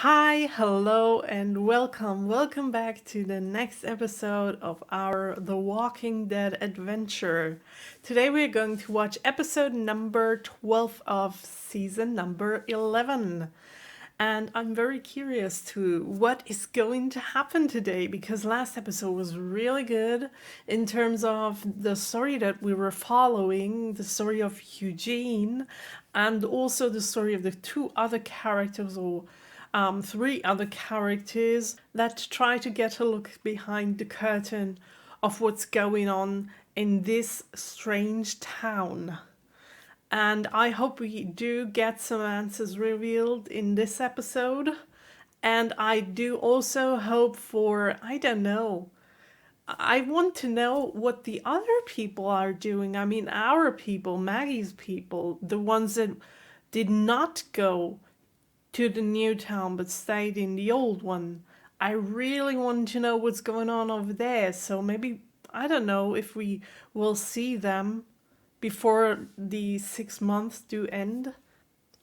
Hi, hello, and welcome. Welcome back to the next episode of our The Walking Dead adventure. Today we're going to watch episode number 12 of season number 11. And I'm very curious to what is going to happen today because last episode was really good in terms of the story that we were following, the story of Eugene, and also the story of the two other characters or three other characters that try to get a look behind the curtain of what's going on in this strange town. And I hope we do get some answers revealed in this episode. And I do also hope for, I don't know, I want to know what the other people are doing. I mean, our people, Maggie's people, the ones that did not go to the new town but stayed in the old one. I really want to know what's going on over there. So maybe, I don't know if we will see them before the 6 months do end.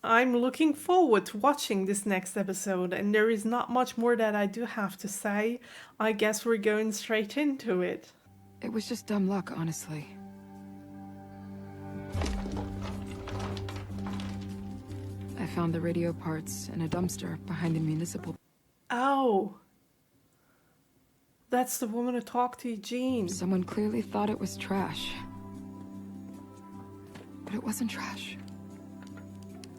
I'm looking forward to watching this next episode, and there is not much more that I do have to say. I guess we're going straight into it. It was just dumb luck, honestly. I found the radio parts in a dumpster behind the municipal. Oh, that's the woman who talked to Eugene. Someone clearly thought it was trash. But it wasn't trash.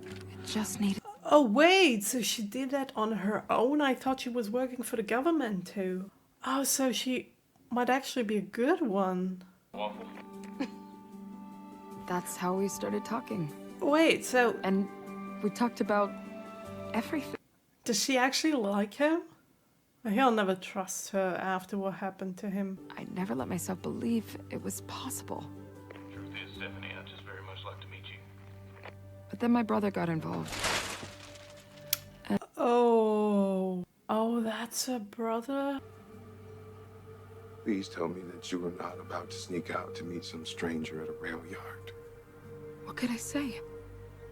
It just needed... Oh wait, so she did that on her own? I thought she was working for the government too. Oh, so she might actually be a good one. That's how we started talking. Wait, so... And we talked about everything. Does she actually like him? He'll never trust her after what happened to him. I never let myself believe it was possible. Truth is, Stephanie, I'd just very much like to meet you. But then my brother got involved. Oh, that's her brother? Please tell me that you were not about to sneak out to meet some stranger at a rail yard. What could I say?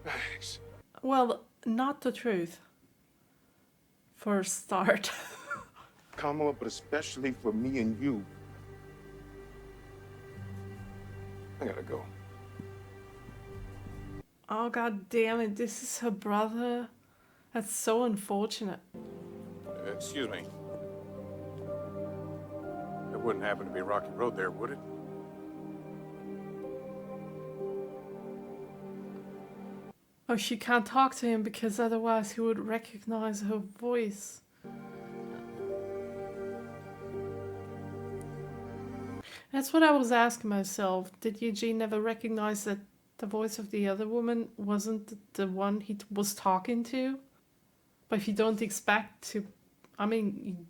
Thanks. Well, not the truth. For a start. Kamala, but especially for me and you. I gotta go. Oh, god damn it, this is her brother? That's so unfortunate. Excuse me. It wouldn't happen to be a rocky road there, would it? Oh, she can't talk to him because otherwise he would recognize her voice. That's what I was asking myself. Did Eugene never recognize that the voice of the other woman wasn't the one he was talking to? But if you don't expect to... I mean,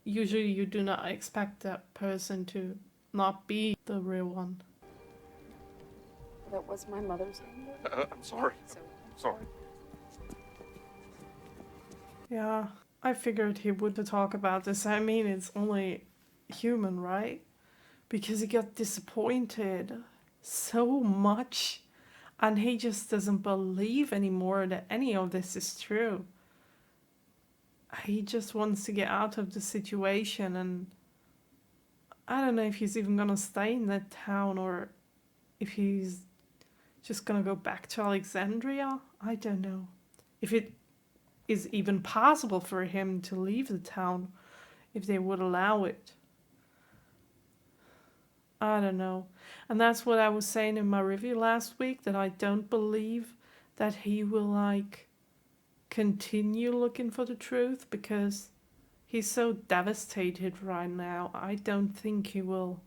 usually you do not expect that person to not be the real one. That was my mother's number? I'm sorry. Sorry. Yeah, I figured he would talk about this. I mean, it's only human, right? Because he got disappointed so much and he just doesn't believe anymore that any of this is true. He just wants to get out of the situation, and I don't know if he's even gonna stay in that town or if he's just gonna go back to Alexandria. I don't know if it is even possible for him to leave the town, if they would allow it. I don't know. And that's what I was saying in my review last week, that I don't believe that he will continue looking for the truth because he's so devastated right now. I don't think he will.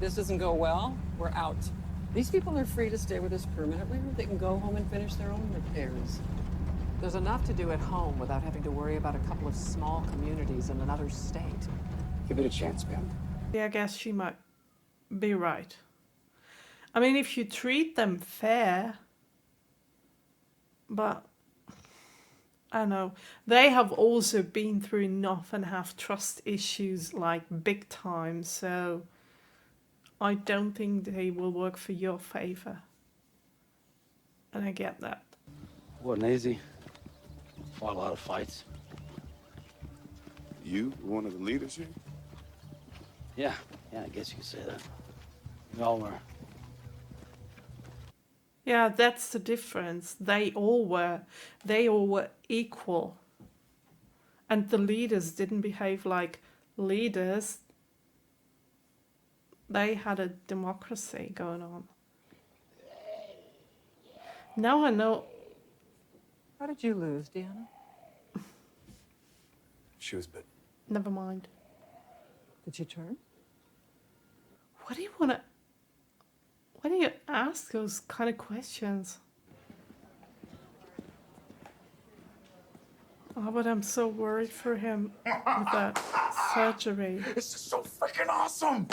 This doesn't go well, we're out. These people are free to stay with us permanently, or they can go home and finish their own repairs. There's enough to do at home without having to worry about a couple of small communities in another state. Give it a chance, Ben. Yeah, I guess she might be right. I mean, if you treat them fair, but I don't know. They have also been through enough and have trust issues like big time, so I don't think they will work for your favor. And I get that. Wasn't easy. Fought a lot of fights. You were one of the leaders here? Yeah, I guess you could say that. We all were. Yeah, that's the difference. They all were equal. And the leaders didn't behave like leaders. They had a democracy going on. Now I know. How did you lose, Deanna? She was bitten. Never mind. Did she turn? What do you want to? Why do you ask those kind of questions? Oh, but I'm so worried for him with that surgery. This is so freaking awesome!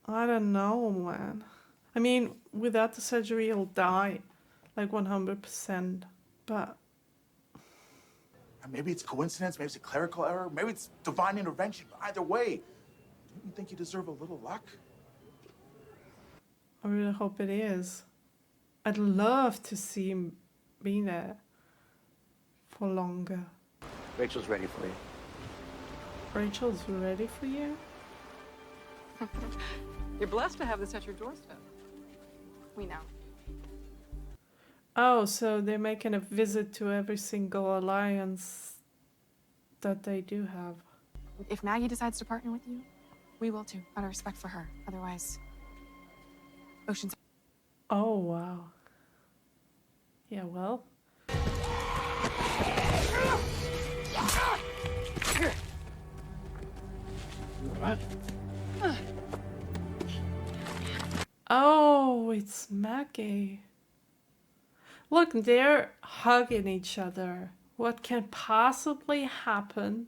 I don't know, man. I mean, without the surgery, he'll die, like 100%. But Maybe it's coincidence, maybe it's a clerical error, maybe it's divine intervention. Either way, don't you think you deserve a little luck? I really hope it is. I'd love to see him be there for longer. Rachel's ready for you. Rachel's ready for you? You're blessed to have this at your doorstep. We know. Oh, so they're making a visit to every single alliance that they do have. If Maggie decides to partner with you, we will too, out of respect for her. Otherwise, Ocean's... Oh, wow. Yeah, well. What? Oh, it's Maggie. Look, they're hugging each other. What can possibly happen?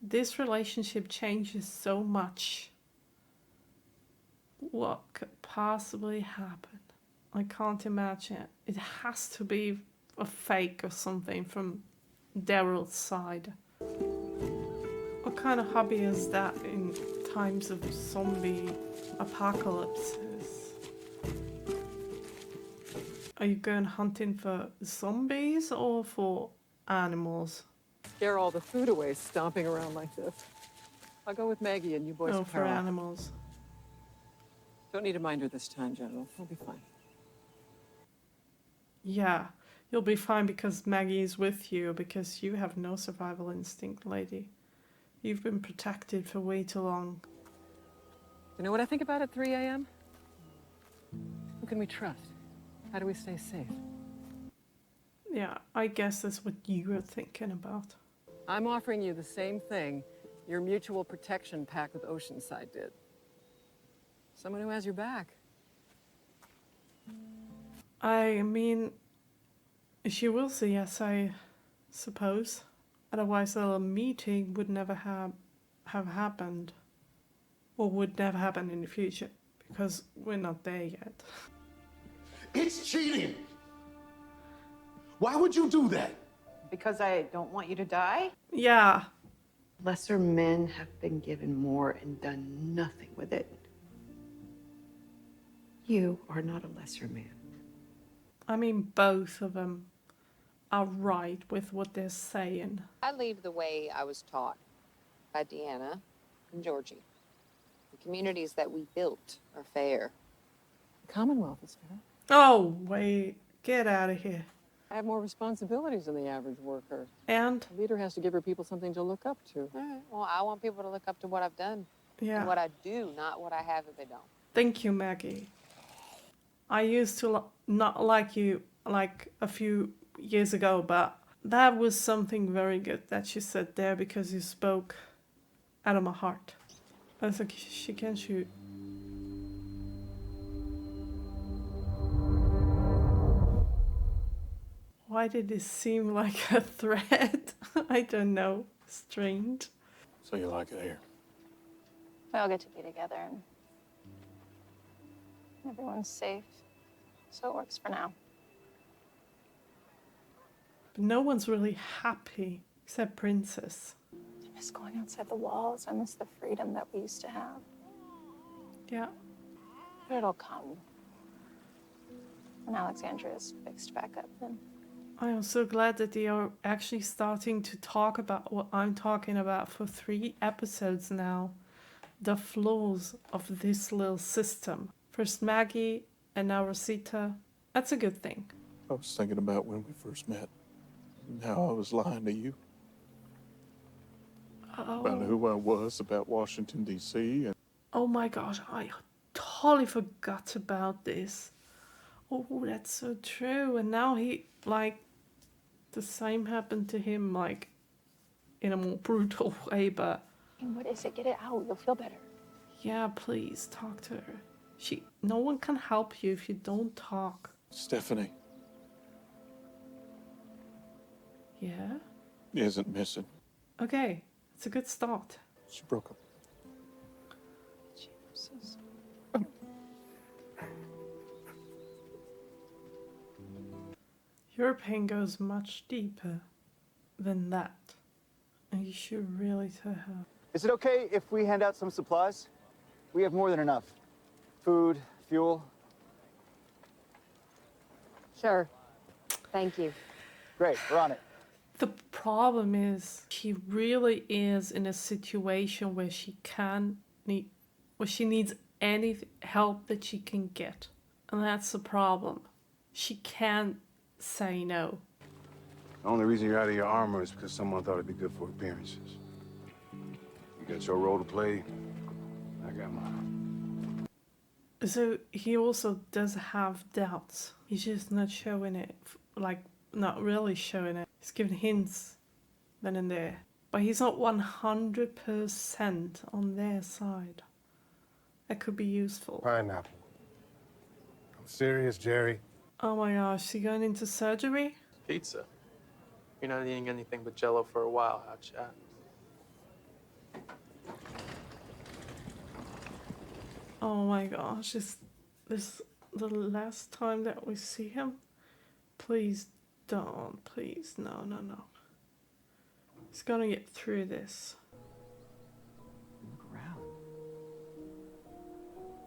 This relationship changes so much. What could possibly happen? I can't imagine it. It has to be a fake or something from Daryl's side. What kind of hobby is that in times of zombie apocalypses? Are you going hunting for zombies or for animals? Scare all the food away stomping around like this. I'll go with Maggie and you boys Oh, for Carol. animals. Don't need a minder this time, General. We'll be fine. Yeah, you'll be fine because Maggie is with you, because you have no survival instinct, lady. You've been protected for way too long. You know what I think about at 3 a.m.? Who can we trust? How do we stay safe? Yeah, I guess that's what you were thinking about. I'm offering you the same thing your mutual protection pact with Oceanside did. Someone who has your back. I mean, she will say yes, I suppose. Otherwise, a meeting would never have happened. Or would never happen in the future. Because we're not there yet. It's cheating! Why would you do that? Because I don't want you to die? Yeah. Lesser men have been given more and done nothing with it. You are not a lesser man. I mean, both of them are right with what they're saying. I lead the way I was taught by Deanna and Georgie. The communities that we built are fair. The Commonwealth is fair. Oh, wait. Get out of here. I have more responsibilities than the average worker. And? A leader has to give her people something to look up to. All right. Well, I want people to look up to what I've done. Yeah. And what I do, not what I have if they don't. Thank you, Maggie. I used to not like you like a few years ago, but that was something very good that she said there because you spoke out of my heart. I was like, she can shoot. Why did it seem like a threat? I don't know. Strange. So you like it here? We all get to be together and everyone's safe. So it works for now. But no one's really happy except Princess. I miss going outside the walls. I miss the freedom that we used to have. Yeah. But it'll come. When Alexandria's fixed back up, then I am so glad that they are actually starting to talk about what I'm talking about for 3 episodes now. The flaws of this little system. First Maggie and now Rosita. That's a good thing. I was thinking about when we first met and how I was lying to you about who I was, about Washington, D.C. Oh my gosh, I totally forgot about this. Oh, that's so true. And now the same happened to him, in a more brutal way, but... And what is it? Get it out. You'll feel better. Yeah, please, talk to her. No one can help you if you don't talk. Stephanie. Yeah? Isn't missing. Okay, it's a good start. She broke up. Jesus. Your pain goes much deeper than that. And you should really tell her. Is it okay if we hand out some supplies? We have more than enough. Food, fuel. Sure. Thank you. Great, we're on it. The problem is she really is in a situation where she needs any help that she can get. And that's the problem. She can't say no. The only reason you're out of your armor is because someone thought it'd be good for appearances. You got your role to play. I got mine. So he also does have doubts. He's just not showing it, not really showing it. He's giving hints then and there. But he's not 100% on their side. That could be useful. Pineapple. I'm serious, Jerry. Oh my gosh, is he going into surgery? Pizza. You're not eating anything but Jell-O for a while, hot chat. Oh my gosh, is this the last time that we see him? Please don't, please, no. He's gonna get through this. Look around.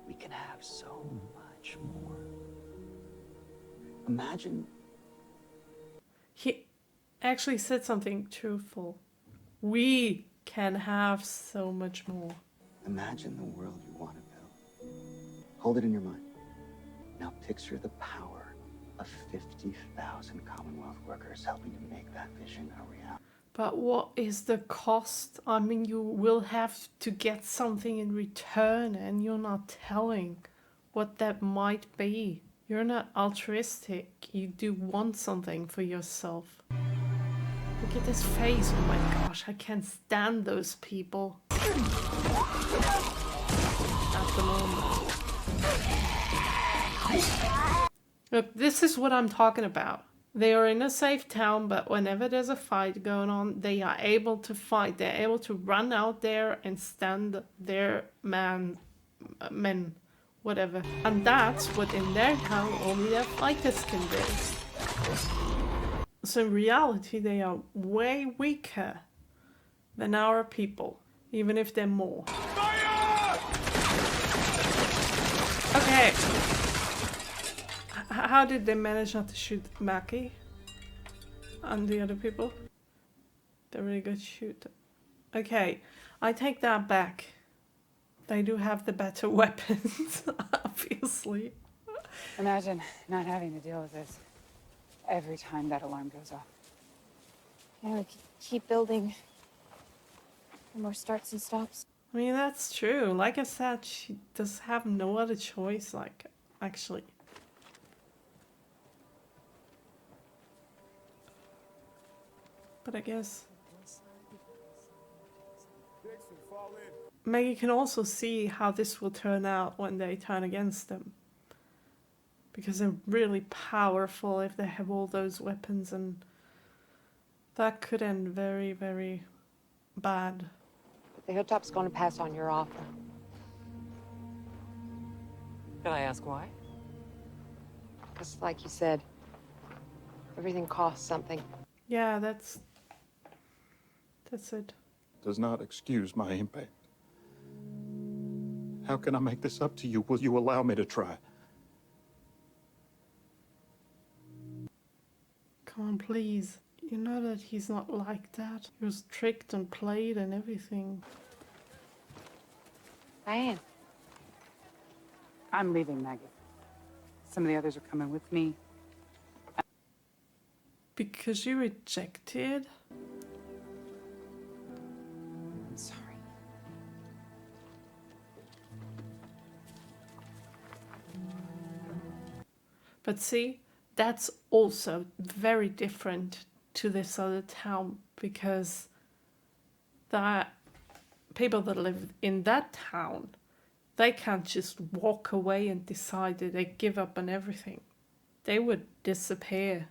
We can have so much more. Imagine. He actually said something truthful. We can have so much more. Imagine the world you want to build. Hold it in your mind. Now picture the power of 50,000 Commonwealth workers helping to make that vision a reality. But what is the cost? I mean, you will have to get something in return, and you're not telling what that might be. You're not altruistic. You do want something for yourself. Look at his face. Oh my gosh, I can't stand those people. At the moment. Look, this is what I'm talking about. They are in a safe town, but whenever there's a fight going on, they are able to fight. They're able to run out there and stand their men, whatever. And that's what in their town only their fighters can do. So in reality, they are way weaker than our people, even if they're more. Okay. How did they manage not to shoot Mackie and the other people? They're really good shooter. Okay, I take that back. They do have the better weapons, obviously. Imagine not having to deal with this every time that alarm goes off. Yeah, we could keep building. No more starts and stops. I mean, that's true. Like I said, she does have no other choice, actually. But I guess Maggie can also see how this will turn out when they turn against them. Because they're really powerful if they have all those weapons, and that could end very, very bad. But the Hilltop's going to pass on your offer. Can I ask why? Because, like you said, everything costs something. Yeah, that's it. Does not excuse my impact. How can I make this up to you? Will you allow me to try? on, please. You know that he's not like that. He was tricked and played and everything. Diane. I'm leaving, Maggie. Some of the others are coming with me. Because you rejected? I'm sorry. But see, that's also very different to this other town, because the people that live in that town, they can't just walk away and decide that they give up on everything. They would disappear.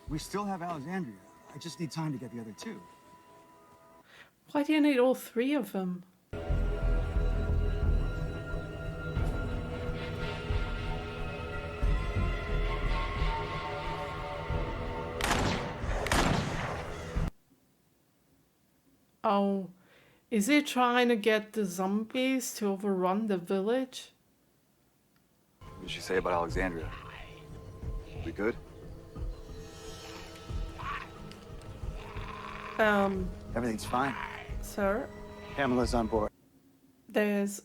We still have Alexandria. I just need time to get the other two. Why do you need all three of them? Oh, is he trying to get the zombies to overrun the village? What did she say about Alexandria? We good? Everything's fine. Sir? Pamela's on board. There's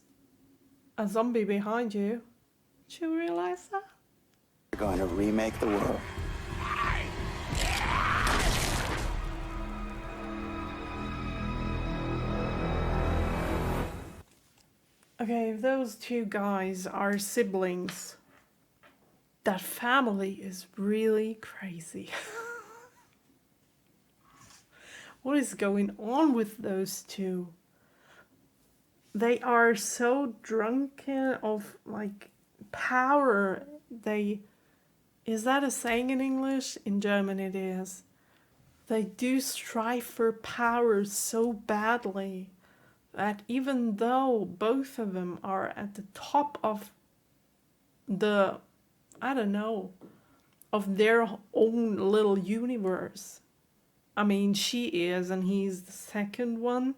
a zombie behind you. Did you realize that? We're going to remake the world. Okay, if those two guys are siblings, that family is really crazy. What is going on with those two? They are so drunken of like power. Is that a saying in English? In German it is. They do strive for power so badly that even though both of them are at the top of the, I don't know, of their own little universe. I mean, she is, and he's the second one.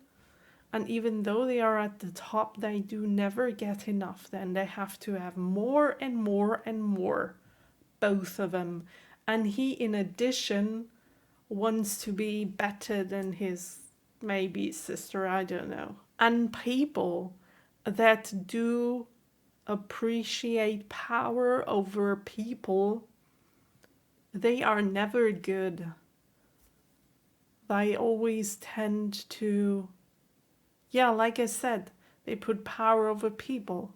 And even though they are at the top, they do never get enough. Then they have to have more and more and more, both of them. And he, in addition, wants to be better than his maybe sister, I don't know. And people that do appreciate power over people, they are never good. They always tend to, yeah, like I said, they put power over people.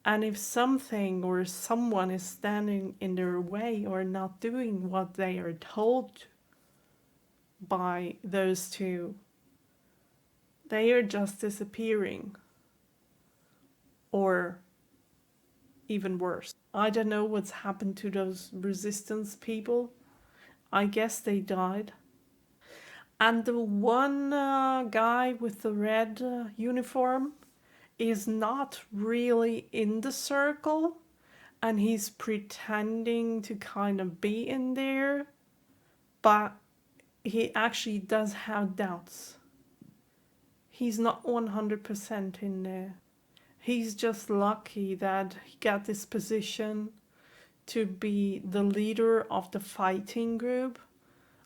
And if something or someone is standing in their way or not doing what they are told by those two, they are just disappearing. Or even worse. I don't know what's happened to those resistance people. I guess they died. And the one guy with the red uniform is not really in the circle, and he's pretending to kind of be in there, but he actually does have doubts. He's not 100% in there. He's just lucky that he got this position to be the leader of the fighting group,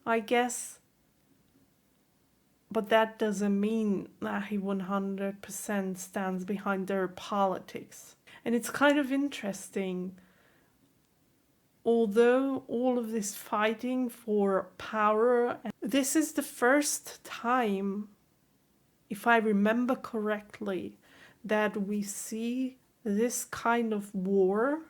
I guess. But that doesn't mean that he 100% stands behind their politics. And it's kind of interesting. Although all of this fighting for power, this is the first time, if I remember correctly, that we see this kind of war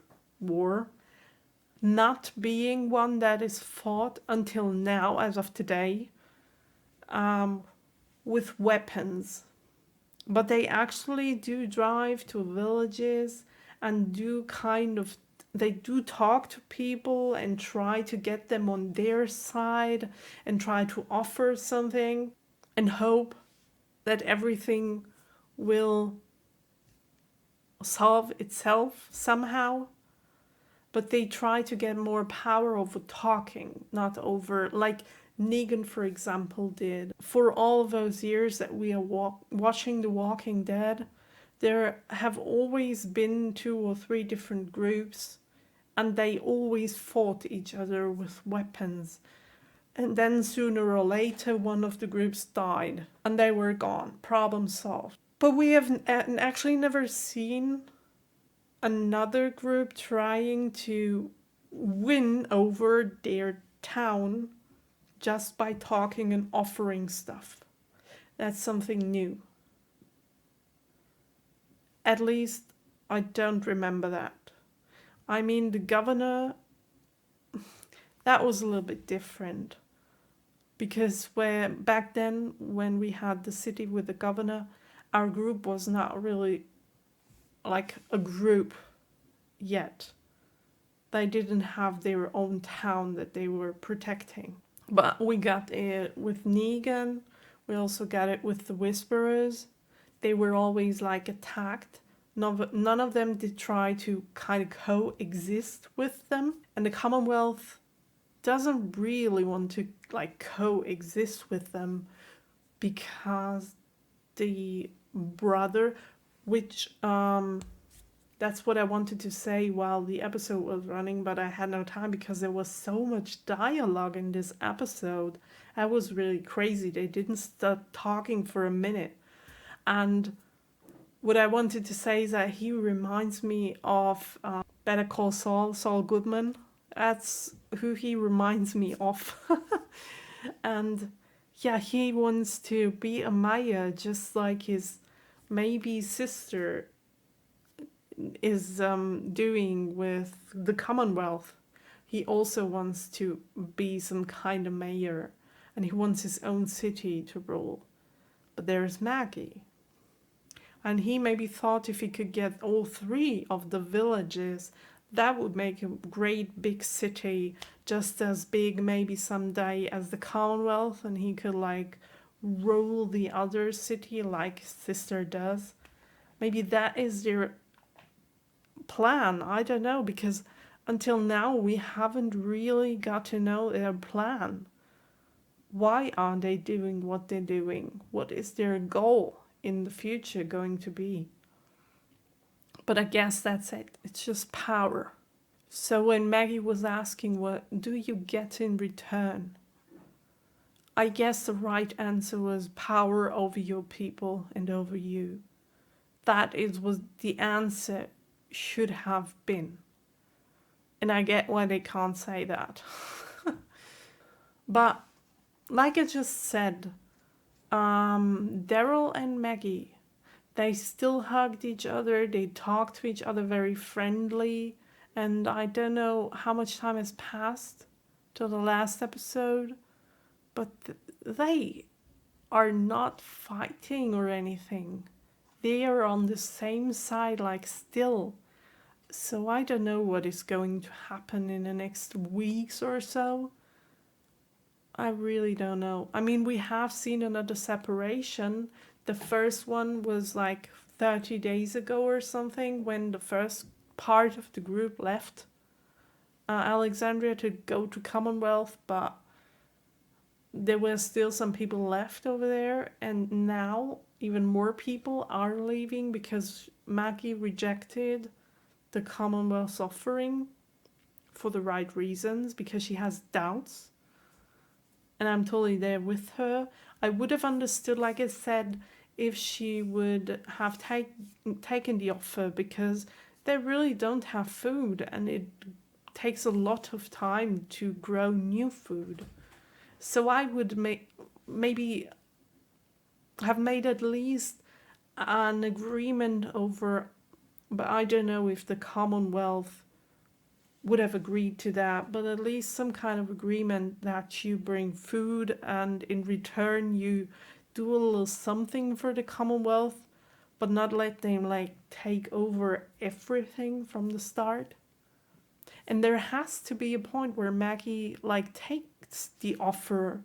not being one that is fought until now, as of today, with weapons. But they actually do drive to villages and they do talk to people and try to get them on their side and try to offer something and hope that everything will solve itself somehow. But they try to get more power over talking, not over, like Negan, for example, did. For all of those years that we are watching The Walking Dead, there have always been 2 or 3 different groups, and they always fought each other with weapons. And then sooner or later, one of the groups died, and they were gone. Problem solved. But we have actually never seen another group trying to win over their town just by talking and offering stuff. That's something new. At least I don't remember that. I mean, the governor, that was a little bit different. Because back then, when we had the city with the governor, our group was not really like a group yet. They didn't have their own town that they were protecting. But we got it with Negan. We also got it with the Whisperers. They were always like attacked. None of them did try to kind of coexist with them. And the Commonwealth doesn't really want to like coexist with them because the brother, which that's what I wanted to say while the episode was running, but I had no time because there was so much dialogue in this episode. That was really crazy. They didn't stop talking for a minute. And what I wanted to say is that he reminds me of Better Call Saul, Saul Goodman. That's who he reminds me of. And yeah, he wants to be a Maya just like his maybe sister is doing with the Commonwealth. He also wants to be some kind of mayor, and he wants his own city to rule. But there's Maggie. And he maybe thought if he could get all 3 of the villages, that would make a great big city, just as big maybe someday as the Commonwealth, and he could like rule the other city like his sister does. Maybe that is their plan. I don't know, because until now we haven't really got to know their plan. Why are they doing what they're doing? What is their goal in the future going to be? But I guess that's it. It's just power. So when Maggie was asking what do you get in return, I guess the right answer was power over your people and over you. That is what the answer should have been. And I get why they can't say that. But like I just said, Daryl and Maggie, they still hugged each other. They talked to each other very friendly. And I don't know how much time has passed to the last episode, but they are not fighting or anything. They are on the same side, like still. So I don't know what is going to happen in the next weeks or so. I really don't know. I mean, we have seen another separation. The first one was like 30 days ago or something, when the first part of the group left Alexandria to go to Commonwealth, but there were still some people left over there, and now even more people are leaving because Maggie rejected the Commonwealth's offering for the right reasons, because she has doubts. And I'm totally there with her. I would have understood, like I said, if she would have taken the offer, because they really don't have food and it takes a lot of time to grow new food. So I would maybe have made at least an agreement over, but I don't know if the Commonwealth would have agreed to that, but at least some kind of agreement that you bring food and in return you do a little something for the Commonwealth, but not let them like take over everything from the start. And there has to be a point where Maggie like takes the offer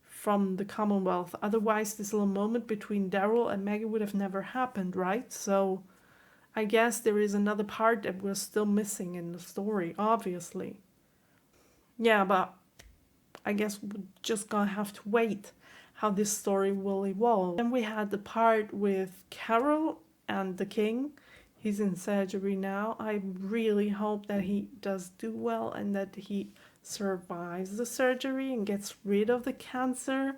from the Commonwealth. Otherwise this little moment between Daryl and Maggie would have never happened, right? So I guess there is another part that we're still missing in the story, obviously. Yeah, but I guess we're just gonna have to wait how this story will evolve. Then we had the part with Carol and the king. he's in surgery now. I really hope that he does do well and that he survives the surgery and gets rid of the cancer.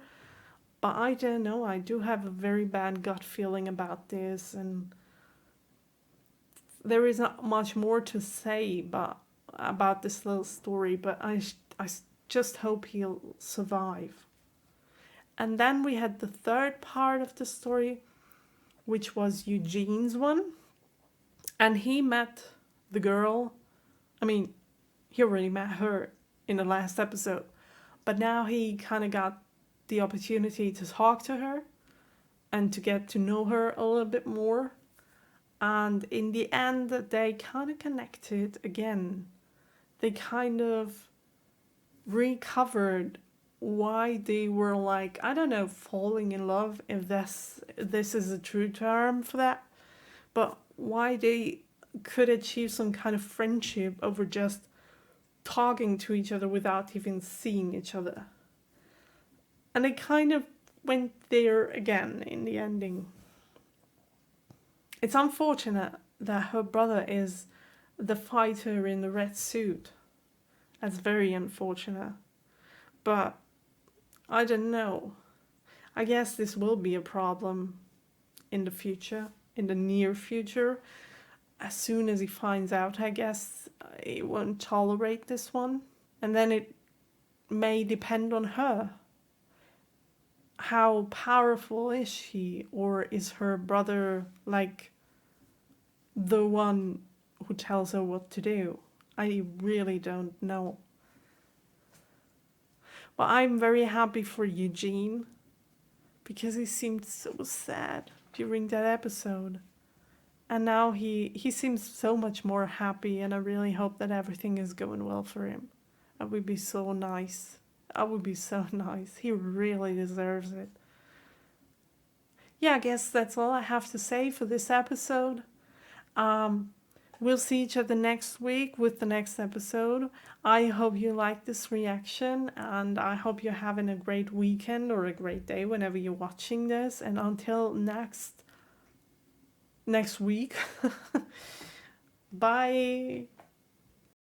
But I don't know, I do have a very bad gut feeling about this, and there is not much more to say about this little story, but I just hope he'll survive. And then we had the third part of the story, which was Eugene's one. And he met the girl. I mean, he already met her in the last episode, but now he kind of got the opportunity to talk to her and to get to know her a little bit more. And in the end, they kind of connected again. They kind of recovered why they were like, I don't know, falling in love, if this is a true term for that, but why they could achieve some kind of friendship over just talking to each other without even seeing each other. And they kind of went there again in the ending. It's unfortunate that her brother is the fighter in the red suit. That's very unfortunate. But I don't know. I guess this will be a problem in the future, in the near future. As soon as he finds out, I guess he won't tolerate this one. And then it may depend on her. How powerful is she? Or is her brother like the one who tells her what to do? I really don't know. But I'm very happy for Eugene, because he seemed so sad during that episode. And now he seems so much more happy, and I really hope that everything is going well for him. That would be so nice. That would be so nice. He really deserves it. Yeah, I guess that's all I have to say for this episode. We'll see each other next week with the next episode. I hope you like this reaction, and I hope you're having a great weekend or a great day whenever you're watching this. And until next week, bye.